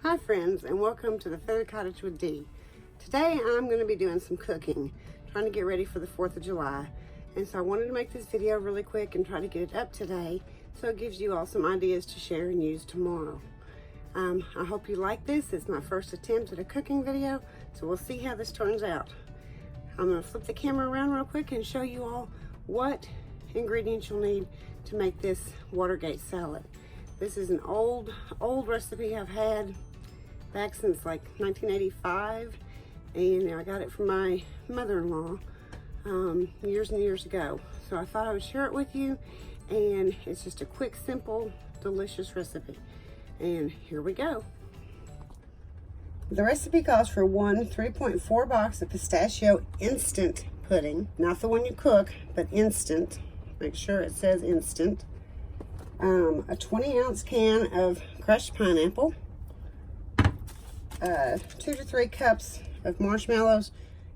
Hi friends, and welcome to the Feathered Cottage with Dee. Today I'm going to be doing some cooking, trying to get ready for the 4th of July. And so I wanted to make this video really quick and try to get it up today so it gives you all some ideas to share and use tomorrow. I hope you like this. It's my first attempt at a cooking video, so we'll see how this turns out. I'm going to flip the camera around real quick and show you all what ingredients you'll need to make this Watergate salad. This is an old recipe I've had back since like 1985, and I got it from my mother-in-law years and years ago. So I thought I would share it with you, and it's just a quick, simple, delicious recipe. And here we go. The recipe calls for one 3.4 box of pistachio instant pudding, not the one you cook, but instant. Make sure it says instant. A 20-ounce can of crushed pineapple, 2 to 3 cups of marshmallows.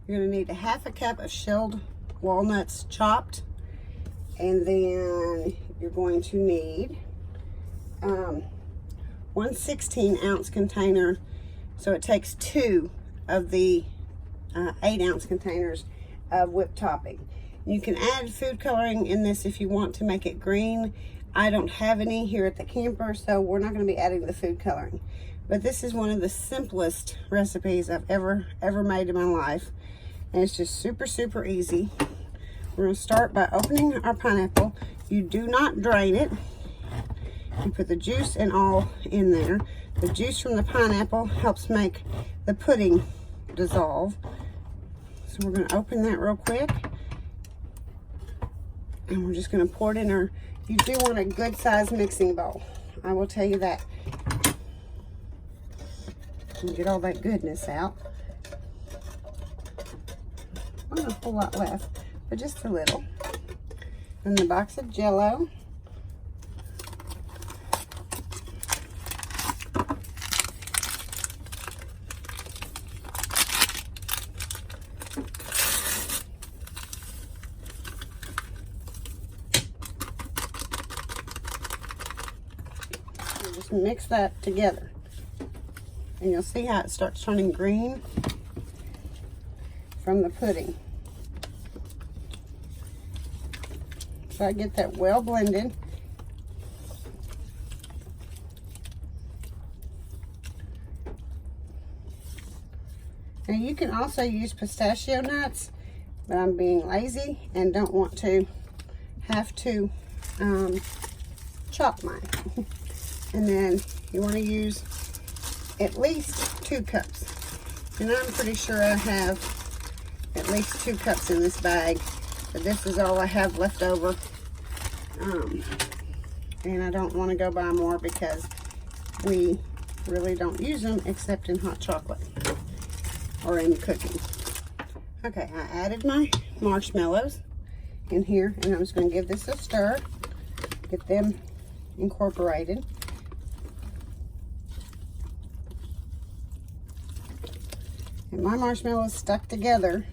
You're going to need a half a cup of shelled walnuts chopped, and then you're going to need 1 16-ounce container, so it takes 2 of the 8-ounce containers of whipped topping. You can add food coloring in this if you want to make it green. I don't have any here at the camper, so we're not going to be adding the food coloring. But this is one of the simplest recipes I've ever made in my life. And it's just super easy. We're going to start by opening our pineapple. You do not drain it. You put the juice and all in there. The juice from the pineapple helps make the pudding dissolve. So we're going to open that real quick. And we're just going to pour it in our... You do want a good sized mixing bowl. I will tell you that. And get all that goodness out. Not a whole lot left, but just a little. And the box of Jell-O. Just mix that together. And you'll see how it starts turning green from the pudding. So I get that well blended. Now you can also use pistachio nuts, but I'm being lazy and don't want to have to chop mine. And then you want to use at least 2 cups. And I'm pretty sure I have at least 2 cups in this bag, but this is all I have left over. And I don't want to go buy more because we really don't use them except in hot chocolate or in cooking. Okay, I added my marshmallows in here, and I'm just going to give this a stir, get them incorporated. And my marshmallows stuck together.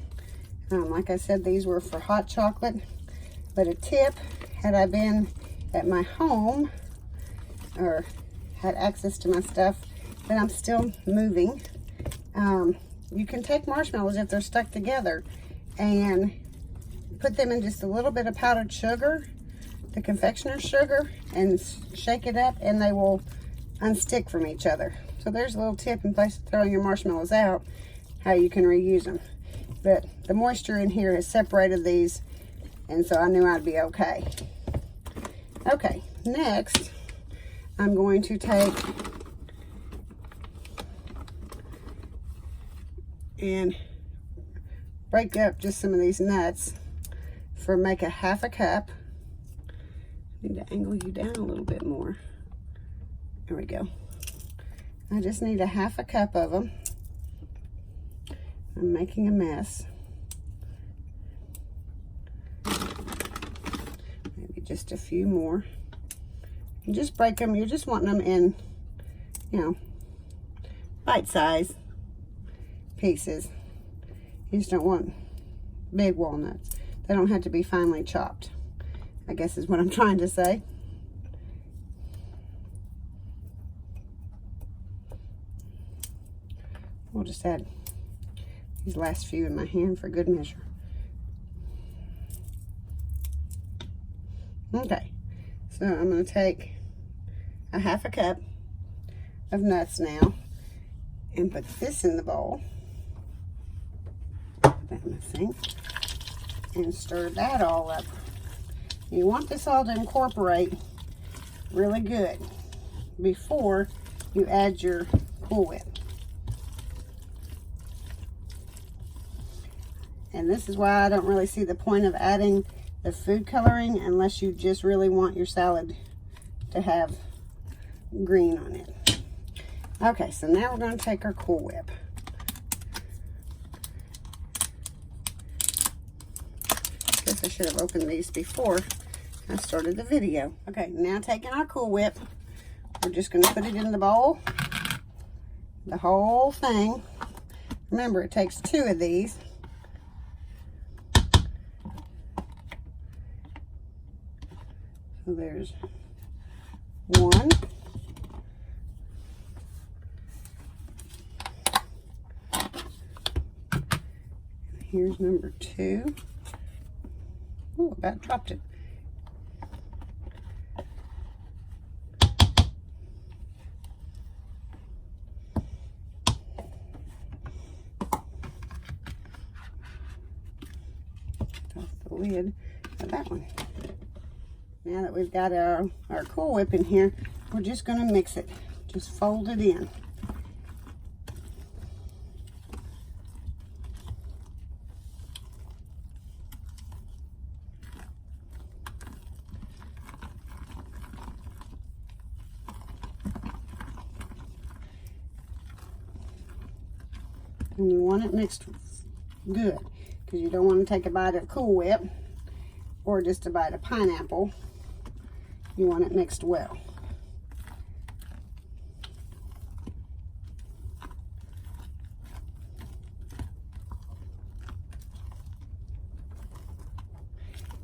Like I said, these were for hot chocolate. But a tip, had I been at my home or had access to my stuff that I'm still moving, you can take marshmallows if they're stuck together and put them in just a little bit of powdered sugar, the confectioner's sugar, and shake it up, and they will unstick from each other. So there's a little tip in place of throwing your marshmallows out, how you can reuse them. But the moisture in here has separated these, and so I knew I'd be okay. Okay, next I'm going to take and break up just some of these nuts for make a half a cup. I need to angle you down a little bit more. There we go. I just need a half a cup of them. I'm making a mess. Maybe just a few more. You just break them. You're just wanting them in, you know, bite-sized pieces. You just don't want big walnuts. They don't have to be finely chopped, I guess is what I'm trying to say. We'll just add these last few in my hand for good measure. Okay, so I'm going to take a half a cup of nuts now and put this in the bowl. Put that in the sink and stir that all up. You want this all to incorporate really good before you add your Cool Whip. And this is why I don't really see the point of adding the food coloring unless you just really want your salad to have green on it. Okay, so now we're going to take our Cool Whip. Guess I should have opened these before I started the video. Okay, now taking our Cool Whip, we're just going to put it in the bowl. The whole thing. Remember, it takes 2 of these. So there's 1. Here's number 2. Oh, about dropped it. Off the lid of that one. Now that we've got our Cool Whip in here, we're just going to mix it. Just fold it in. And you want it mixed good, because you don't want to take a bite of Cool Whip or just a bite of pineapple. You want it mixed well.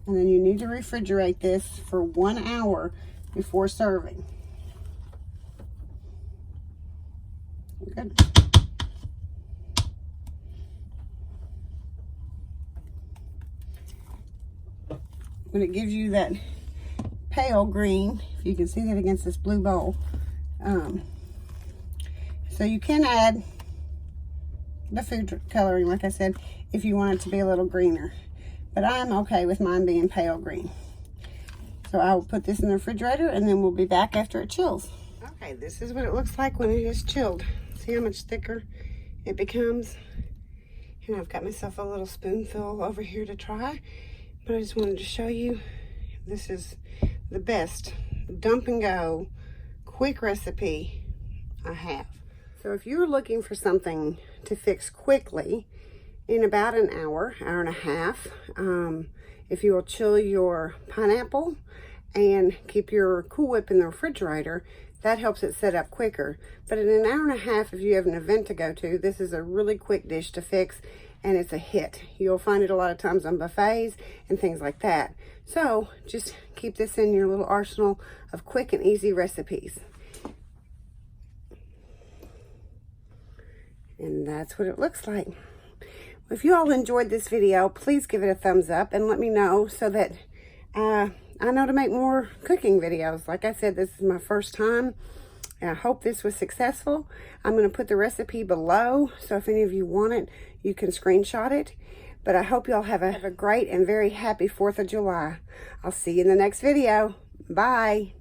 And then you need to refrigerate this for 1 hour before serving. Good. When it gives you that pale green, if you can see that against this blue bowl, so you can add the food coloring, like I said, if you want it to be a little greener, but I'm okay with mine being pale green. So I will put this in the refrigerator and then we'll be back after it chills. Okay, this is what it looks like when it is chilled. See how much thicker it becomes? And I've got myself a little spoonful over here to try, but I just wanted to show you this is the best dump and go quick recipe I have. So if you're looking for something to fix quickly in about an hour, hour and a half, if you will chill your pineapple and keep your Cool Whip in the refrigerator, that helps it set up quicker. But in an hour and a half, if you have an event to go to, this is a really quick dish to fix, and it's a hit. You'll find it a lot of times on buffets and things like that. So just keep this in your little arsenal of quick and easy recipes. And that's what it looks like. If you all enjoyed this video, please give it a thumbs up and let me know so that I know to make more cooking videos. Like I said, this is my first time, and I hope this was successful. I'm going to put the recipe below, so if any of you want it, you can screenshot it. But I hope you all have a great and very happy 4th of July. I'll see you in the next video. Bye.